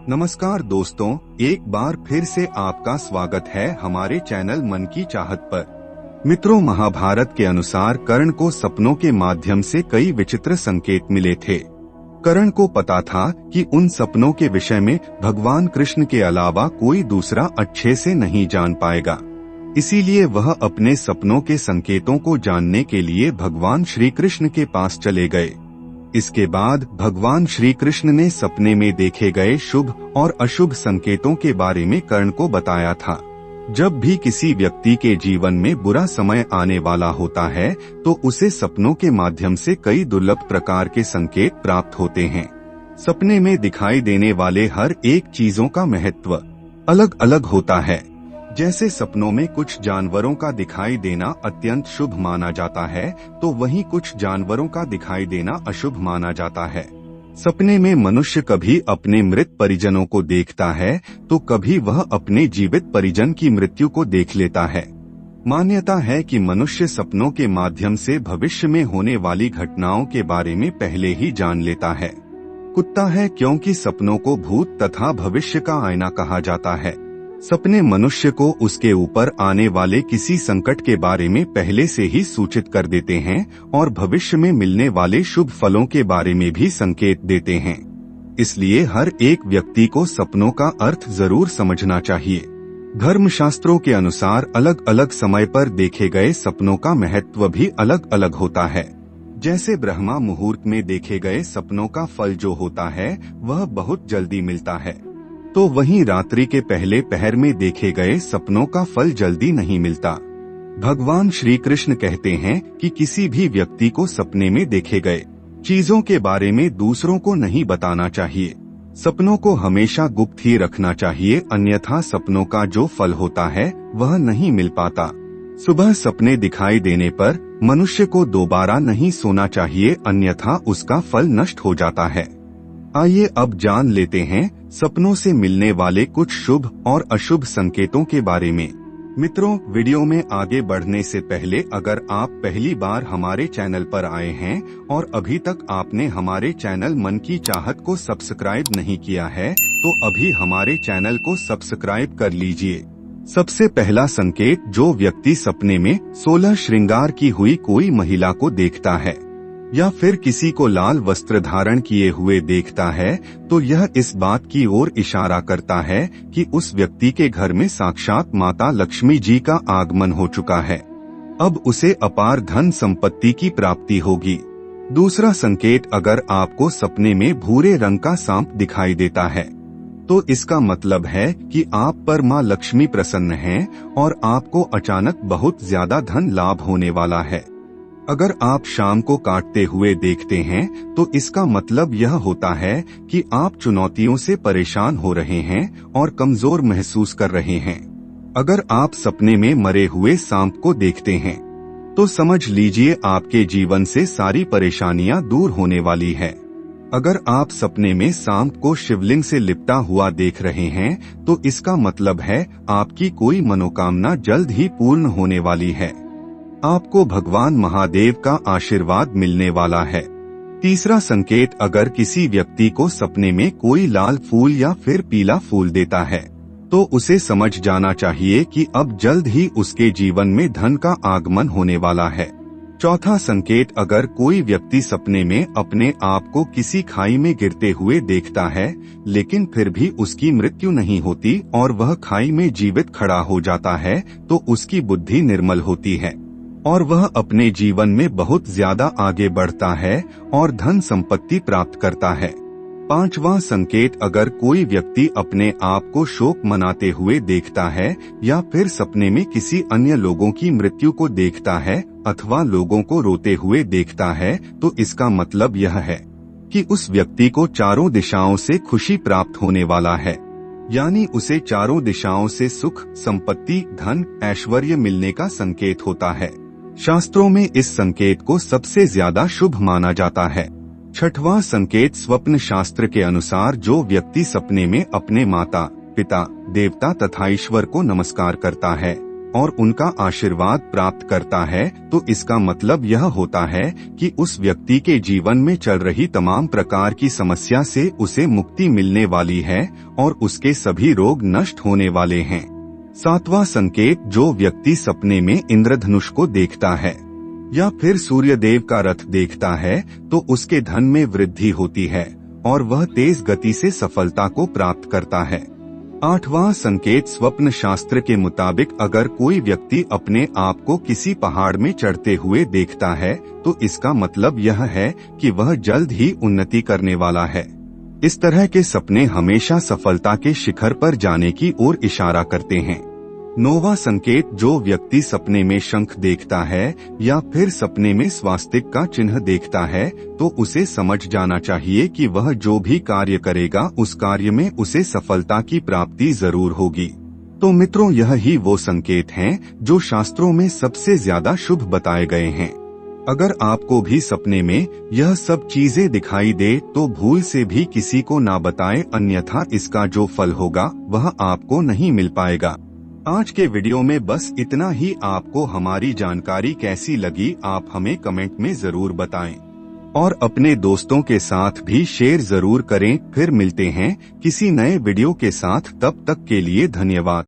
नमस्कार दोस्तों, एक बार फिर से आपका स्वागत है हमारे चैनल मन की चाहत पर। मित्रों, महाभारत के अनुसार कर्ण को सपनों के माध्यम से कई विचित्र संकेत मिले थे। कर्ण को पता था कि उन सपनों के विषय में भगवान कृष्ण के अलावा कोई दूसरा अच्छे से नहीं जान पाएगा। इसीलिए वह अपने सपनों के संकेतों को जानने के लिए भगवान श्री कृष्ण के पास चले गए। इसके बाद भगवान श्री कृष्ण ने सपने में देखे गए शुभ और अशुभ संकेतों के बारे में कर्ण को बताया था। जब भी किसी व्यक्ति के जीवन में बुरा समय आने वाला होता है तो उसे सपनों के माध्यम से कई दुर्लभ प्रकार के संकेत प्राप्त होते हैं। सपने में दिखाई देने वाले हर एक चीजों का महत्व अलग अलग होता है। जैसे सपनों में कुछ जानवरों का दिखाई देना अत्यंत शुभ माना जाता है, तो वहीं कुछ जानवरों का दिखाई देना अशुभ माना जाता है। सपने में मनुष्य कभी अपने मृत परिजनों को देखता है तो कभी वह अपने जीवित परिजन की मृत्यु को देख लेता है। मान्यता है कि मनुष्य सपनों के माध्यम से भविष्य में होने वाली घटनाओं के बारे में पहले ही जान लेता है। कुत्ता है क्योंकि सपनों को भूत तथा भविष्य का आईना कहा जाता है। सपने मनुष्य को उसके ऊपर आने वाले किसी संकट के बारे में पहले से ही सूचित कर देते हैं और भविष्य में मिलने वाले शुभ फलों के बारे में भी संकेत देते हैं। इसलिए हर एक व्यक्ति को सपनों का अर्थ जरूर समझना चाहिए। धर्मशास्त्रों के अनुसार अलग अलग समय पर देखे गए सपनों का महत्व भी अलग अलग होता है। जैसे ब्रह्मा मुहूर्त में देखे गए सपनों का फल जो होता है वह बहुत जल्दी मिलता है, तो वहीं रात्रि के पहले पहर में देखे गए सपनों का फल जल्दी नहीं मिलता। भगवान श्री कृष्ण कहते हैं कि किसी भी व्यक्ति को सपने में देखे गए चीजों के बारे में दूसरों को नहीं बताना चाहिए। सपनों को हमेशा गुप्त ही रखना चाहिए, अन्यथा सपनों का जो फल होता है वह नहीं मिल पाता। सुबह सपने दिखाई देने पर मनुष्य को दोबारा नहीं सोना चाहिए, अन्यथा उसका फल नष्ट हो जाता है। आइए अब जान लेते हैं सपनों से मिलने वाले कुछ शुभ और अशुभ संकेतों के बारे में। मित्रों, वीडियो में आगे बढ़ने से पहले अगर आप पहली बार हमारे चैनल पर आए हैं और अभी तक आपने हमारे चैनल मन की चाहत को सब्सक्राइब नहीं किया है तो अभी हमारे चैनल को सब्सक्राइब कर लीजिए। सबसे पहला संकेत, जो व्यक्ति सपने में 16 श्रृंगार की हुई कोई महिला को देखता है या फिर किसी को लाल वस्त्र धारण किए हुए देखता है तो यह इस बात की ओर इशारा करता है कि उस व्यक्ति के घर में साक्षात माता लक्ष्मी जी का आगमन हो चुका है। अब उसे अपार धन संपत्ति की प्राप्ति होगी। दूसरा संकेत, अगर आपको सपने में भूरे रंग का सांप दिखाई देता है तो इसका मतलब है कि आप पर मां लक्ष्मी प्रसन्न हैं और आपको अचानक बहुत ज्यादा धन लाभ होने वाला है। अगर आप शाम को काटते हुए देखते हैं तो इसका मतलब यह होता है कि आप चुनौतियों से परेशान हो रहे हैं और कमजोर महसूस कर रहे हैं। अगर आप सपने में मरे हुए सांप को देखते हैं तो समझ लीजिए आपके जीवन से सारी परेशानियां दूर होने वाली है। अगर आप सपने में सांप को शिवलिंग से लिपटा हुआ देख रहे हैं तो इसका मतलब है आपकी कोई मनोकामना जल्द ही पूर्ण होने वाली है। आपको भगवान महादेव का आशीर्वाद मिलने वाला है। तीसरा संकेत, अगर किसी व्यक्ति को सपने में कोई लाल फूल या फिर पीला फूल देता है तो उसे समझ जाना चाहिए कि अब जल्द ही उसके जीवन में धन का आगमन होने वाला है। चौथा संकेत, अगर कोई व्यक्ति सपने में अपने आप को किसी खाई में गिरते हुए देखता है लेकिन फिर भी उसकी मृत्यु नहीं होती और वह खाई में जीवित खड़ा हो जाता है तो उसकी बुद्धि निर्मल होती है और वह अपने जीवन में बहुत ज्यादा आगे बढ़ता है और धन संपत्ति प्राप्त करता है। पांचवा संकेत, अगर कोई व्यक्ति अपने आप को शोक मनाते हुए देखता है या फिर सपने में किसी अन्य लोगों की मृत्यु को देखता है अथवा लोगों को रोते हुए देखता है तो इसका मतलब यह है कि उस व्यक्ति को चारों दिशाओं से खुशी प्राप्त होने वाला है, यानी उसे चारों दिशाओं से सुख, संपत्ति, धन, ऐश्वर्य मिलने का संकेत होता है। शास्त्रों में इस संकेत को सबसे ज्यादा शुभ माना जाता है। छठवां संकेत, स्वप्न शास्त्र के अनुसार जो व्यक्ति सपने में अपने माता, पिता, देवता तथा ईश्वर को नमस्कार करता है और उनका आशीर्वाद प्राप्त करता है तो इसका मतलब यह होता है कि उस व्यक्ति के जीवन में चल रही तमाम प्रकार की समस्या से उसे मुक्ति मिलने वाली है और उसके सभी रोग नष्ट होने वाले हैं। 7वां संकेत, जो व्यक्ति सपने में इंद्रधनुष को देखता है या फिर सूर्यदेव का रथ देखता है तो उसके धन में वृद्धि होती है और वह तेज गति से सफलता को प्राप्त करता है। 8वां संकेत, स्वप्न शास्त्र के मुताबिक अगर कोई व्यक्ति अपने आप को किसी पहाड़ में चढ़ते हुए देखता है तो इसका मतलब यह है कि वह जल्द ही उन्नति करने वाला है। इस तरह के सपने हमेशा सफलता के शिखर पर जाने की ओर इशारा करते हैं। 9वां संकेत, जो व्यक्ति सपने में शंख देखता है या फिर सपने में स्वास्तिक का चिन्ह देखता है तो उसे समझ जाना चाहिए कि वह जो भी कार्य करेगा उस कार्य में उसे सफलता की प्राप्ति जरूर होगी। तो मित्रों, यह ही वो संकेत हैं जो शास्त्रों में सबसे ज्यादा शुभ बताए गए हैं। अगर आपको भी सपने में यह सब चीजें दिखाई दे तो भूल से भी किसी को ना बताएं, अन्यथा इसका जो फल होगा वह आपको नहीं मिल पाएगा। आज के वीडियो में बस इतना ही। आपको हमारी जानकारी कैसी लगी आप हमें कमेंट में जरूर बताएं और अपने दोस्तों के साथ भी शेयर जरूर करें। फिर मिलते हैं किसी नए वीडियो के साथ, तब तक के लिए धन्यवाद।